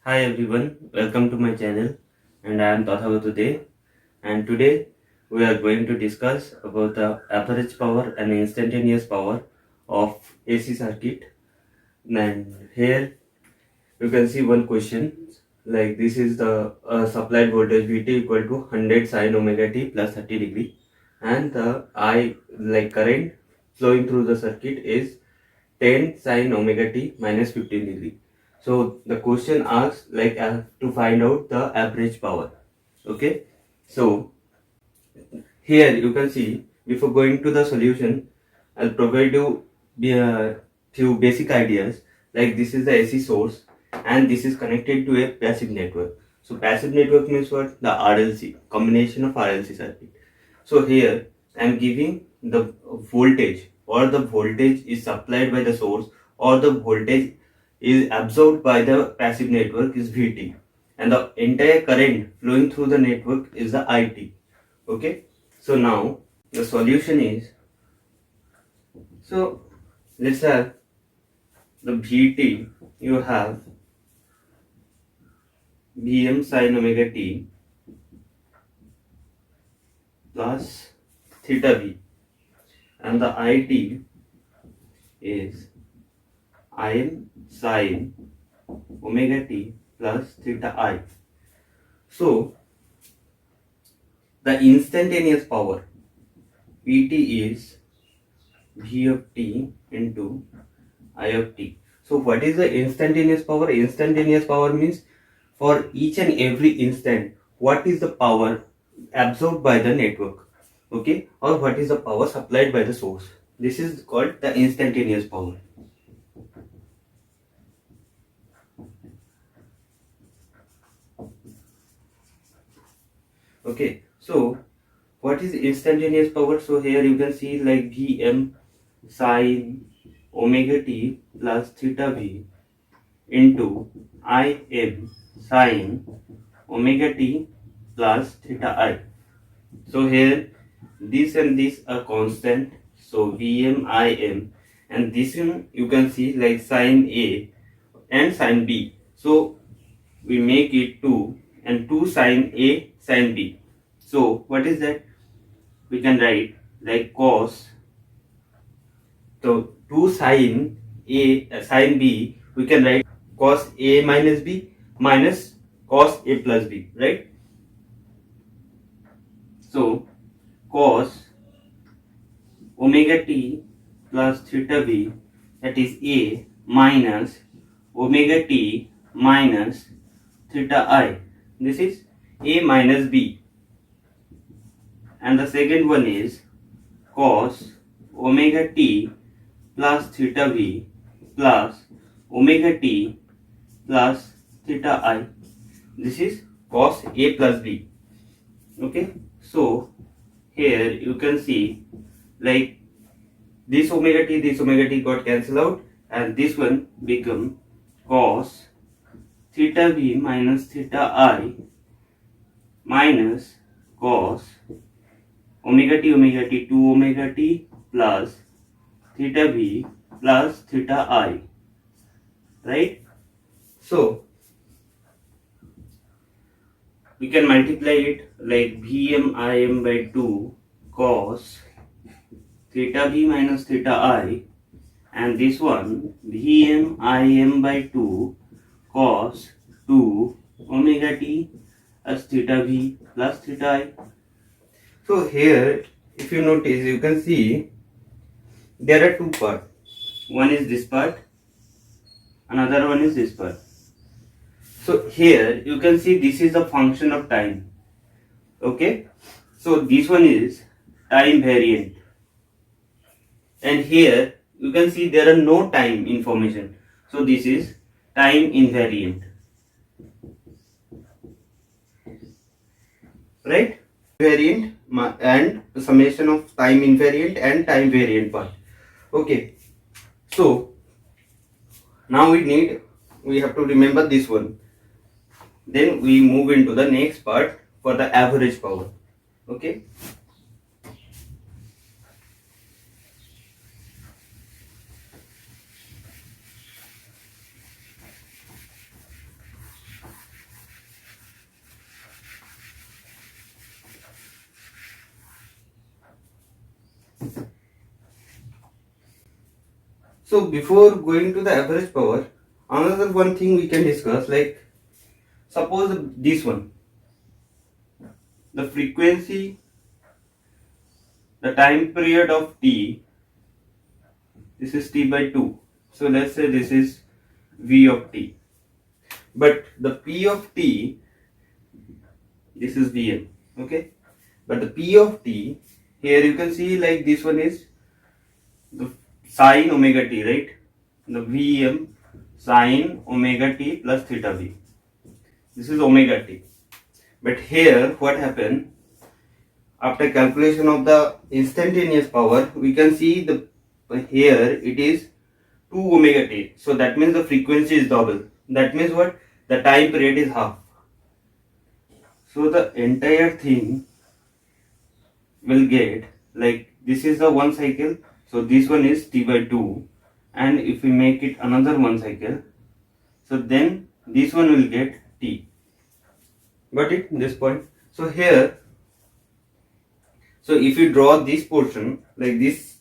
Hi everyone, welcome to my channel and I am Tathavatu and today we are going to discuss about the average power and instantaneous power of AC circuit. And here you can see one question like this is the supplied voltage Vt equal to 100 sin omega t plus 30 degree and the I like current flowing through the circuit is 10 sin omega t minus 15 degree. So the question asks like to find out the average power. Okay. So here you can see before going to the solution, I'll provide you few basic ideas like this is the AC source and this is connected to a passive network. So passive network means what? The RLC, combination of RLC circuit. So here I am giving the voltage or the voltage is supplied by the source or the voltage is absorbed by the passive network is Vt and the entire current flowing through the network is the IT. Okay. So now the solution is, so let's have the Vt, you have Vm sin omega t plus theta v and the IT is Im sin omega t plus theta I. So the instantaneous power Pt is V of t into I of t. So what is the instantaneous power? Instantaneous power means for each and every instant what is the power absorbed by the network, okay, or what is the power supplied by the source. This is called the instantaneous power. Okay, so what is instantaneous power? So here you can see like Vm sin omega t plus theta v into Im sin omega t plus theta I. So here this and this are constant. So Vm Im and this one you can see like sin A and sin B. So we make it 2 and 2 sin A sin B. So what is that? We can write like cos. So 2 sin A sin B we can write cos A minus B minus cos A plus B, right? So cos omega t plus theta b, that is A minus omega t minus theta I. This is A minus B. And the second one is cos omega t plus theta v plus omega t plus theta I. This is cos A plus B. Okay. So here you can see like this omega t got cancelled out and this one become cos theta v minus theta I minus cos omega t 2 omega t plus theta v plus theta I, right? So we can multiply it like Vm Im by 2 cos theta v minus theta I and this one Vm Im by 2 cos 2 omega t as theta v plus theta I. So here if you notice you can see there are two parts. One is this part, another one is this part. So here you can see this is a function of time. Okay, so this one is time variant and here you can see there are no time information. So this is time invariant, right? Variant and summation of time invariant and time variant part. Okay, so now we have to remember this one. Then we move into the next part for the average power. Okay. So before going to the average power, another one thing we can discuss, like suppose this one, the frequency, the time period of t, this is t by 2. So let's say this is v of t. But the p of t, this is vm, okay? But the p of t, here you can see like this one is the sine omega t, right? The vm sine omega t plus theta v. This is omega t. But here what happened, after calculation of the instantaneous power, we can see the here it is 2 omega t. So that means the frequency is double. That means what? The time period is half. So the entire thing will get like this is the one cycle. So this one is t by 2, and if we make it another one cycle, so then this one will get t. Got it? This point. So here, so if you draw this portion like this,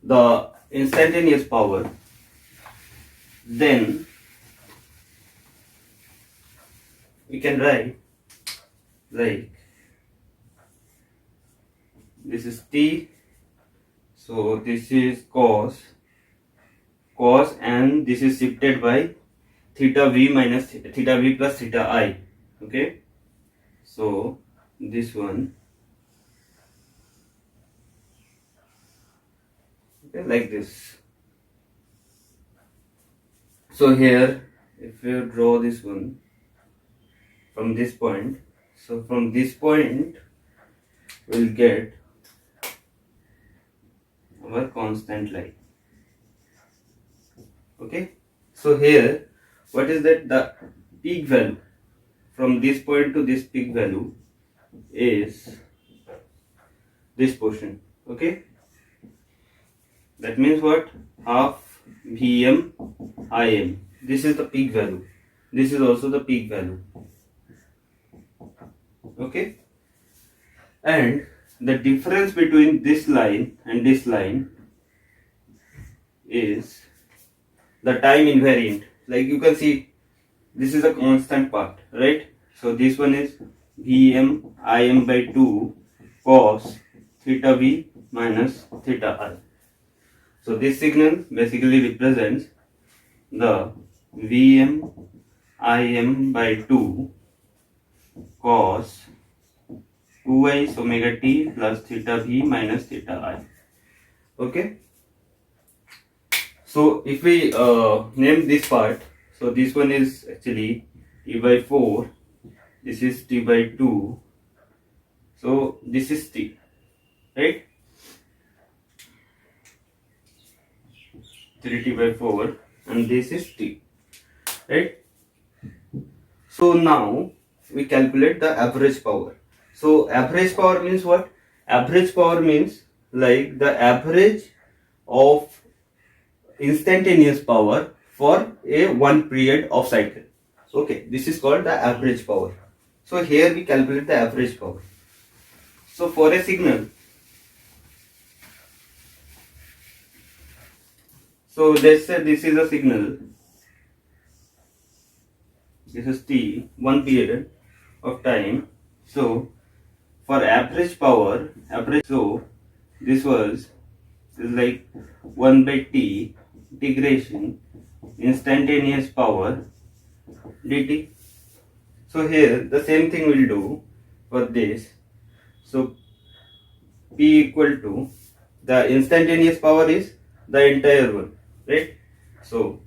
the instantaneous power, then we can write like this is t, so this is cos, and this is shifted by theta v minus theta v plus theta I, okay? So this one, okay, like this. So here if you draw this one from this point, so from this point we'll get our constant line, okay? So here what is that, the peak value from this point to this peak value is this portion, okay? That means what? Half Vm Im. This is the peak value. This is also the peak value, okay? And the difference between this line and this line is the time invariant. Like you can see, this is a constant part, right? So this one is Vm Im by 2 cos theta v minus theta I. So this signal basically represents the Vm Im by 2 cos 2i omega t plus theta v minus theta I. Okay. So if we name this part, so this one is actually t by 4, this is t by 2, so this is t, right? 3t by 4 and this is t, right? So now we calculate the average power. So average power means what? Average power means like the average of instantaneous power for a one period of cycle. Okay, this is called the average power. So here we calculate the average power. So for a signal, so let's say this is a signal, this is t, one period of time. So for average power, so this was like 1 by t integration instantaneous power dt. So here the same thing we'll do for this. So p equal to the instantaneous power is the entire one, right? So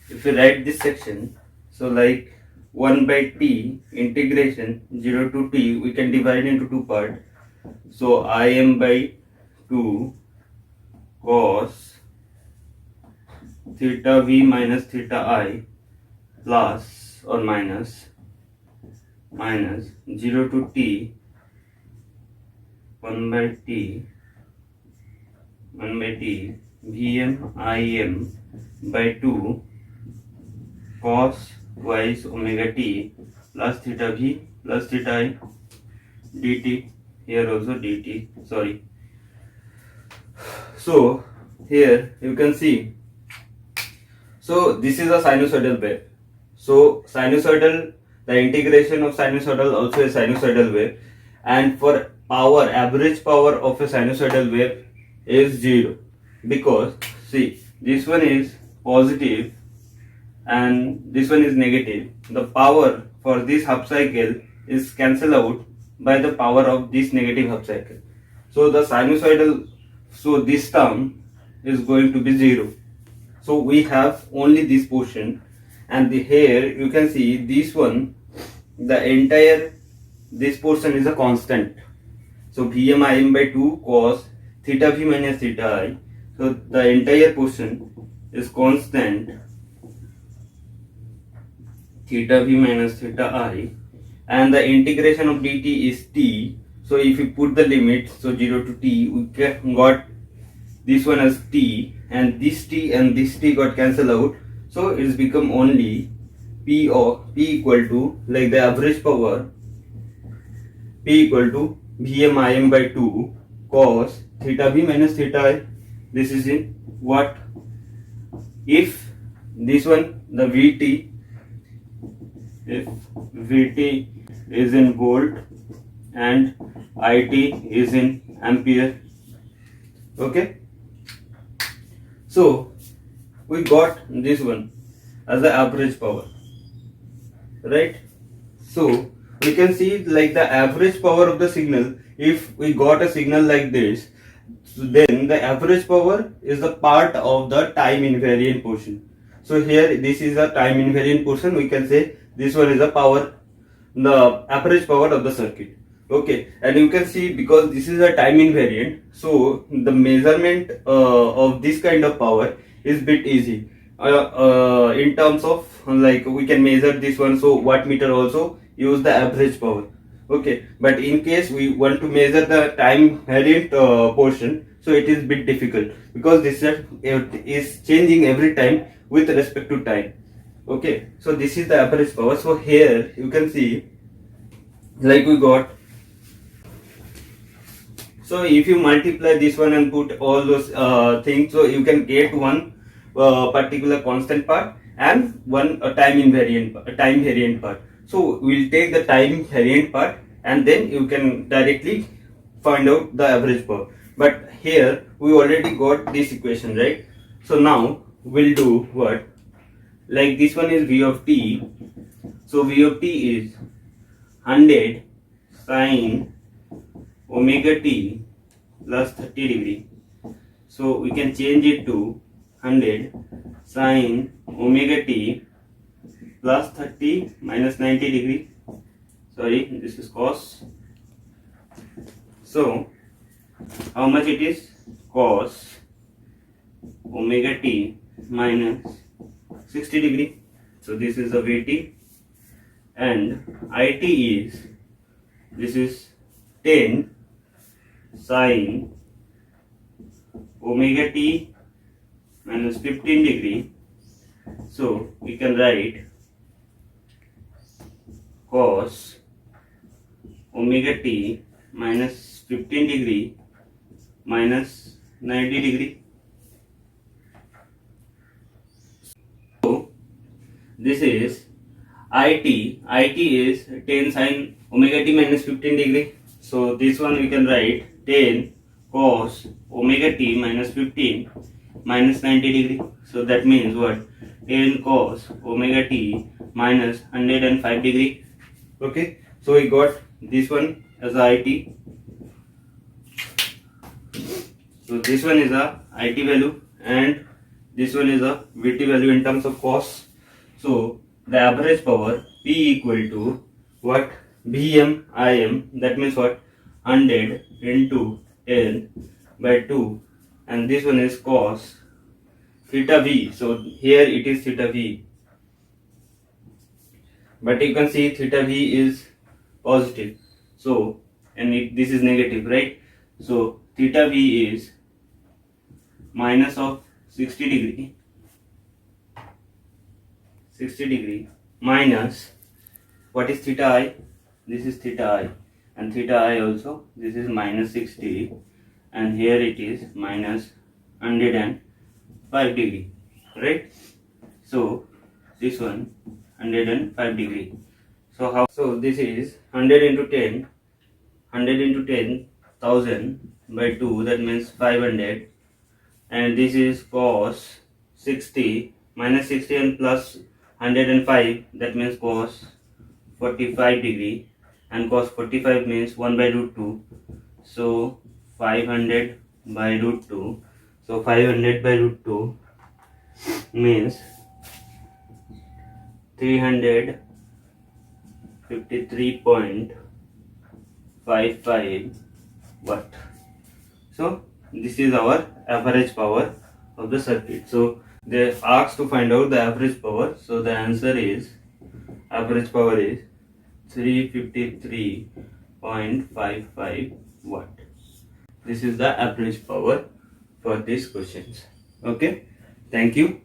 if we write this section, so like 1 by t integration 0 to t, we can divide into two parts. So Im by 2 cos theta v minus theta I plus or minus 0 to t 1 by t Vm Im by 2 cos twice omega t plus theta v plus theta I dt. Here also dt, sorry. So here you can see, so this is a sinusoidal wave. So sinusoidal, the integration of sinusoidal also is sinusoidal wave, and for power, average power of a sinusoidal wave is 0, because see, this one is positive and this one is negative. The power for this half cycle is cancelled out by the power of this negative half cycle. So the sinusoidal, so this term is going to be 0. So we have only this portion, and here you can see this one, the entire this portion is a constant. So Vm Im by 2 cos theta v minus theta I. So the entire portion is constant, theta v minus theta I, and the integration of dt is t. So if you put the limit, so 0 to t, we got this one as t, and this t got cancelled out. So it's become only p equal to, like the average power, p equal to Vm Im by 2 cos theta v minus theta I. This is in what? If this one, the Vt, if Vt is in volt and It is in ampere. Okay. So we got this one as the average power, right? So we can see like the average power of the signal. If we got a signal like this, so then the average power is the part of the time invariant portion. So here this is a time invariant portion. We can say this one is the power, the average power of the circuit. Okay, and you can see because this is a time invariant, so the measurement of this kind of power is bit easy. In terms of, like, we can measure this one, so wattmeter also use the average power. Okay, but in case we want to measure the time invariant portion, so it is bit difficult, because this is changing every time with respect to time. Okay, so this is the average power. So here you can see, like we got, so if you multiply this one and put all those things, so you can get one particular constant part and one time variant part. So we'll take the time variant part, and then you can directly find out the average power. But here we already got this equation, right? So now we'll do what? Like this one is V of t. So V of t is 100 sine omega t plus 30 degree. So we can change it to 100 sine omega t plus 30 minus 90 degree. Sorry, this is cos. So how much it is? Cos omega t minus 60 degree. So this is the Vt, and It is, this is 10 sine omega t minus 15 degree. So we can write cos omega t minus 15 degree minus 90 degree. So this is It is 10 sine omega t minus 15 degree. So this one we can write 10 cos omega t minus 15 minus 90 degree. So that means what? 10 cos omega t minus 105 degree. Okay, so we got this one as a It. So this one is a It value, and this one is a Vt value in terms of cos. So the average power P equal to what? Vm Im, that means what? 100 into 10 by 2, and this one is cos theta v. So here it is theta v, but you can see theta v is positive, so, and this is negative, right? So theta v is minus of 60 degree minus, what is theta I? This is theta I, and theta I also, this is minus 60, and here it is minus 105 degree, right? So this one 105 degree. So how? So this is 100 into 10, 100 into 10,000 by 2, that means 500, and this is cos 60 minus 60 and plus 105, that means cos 45 degree, and cos 45 means 1 by root 2, so 500 by root 2. So 500 by root 2 means 353.55 watt. So this is our average power of the circuit. So they asked to find out the average power. So the answer is, average power is 353.55 watt. This is the average power for these questions. Okay, thank you.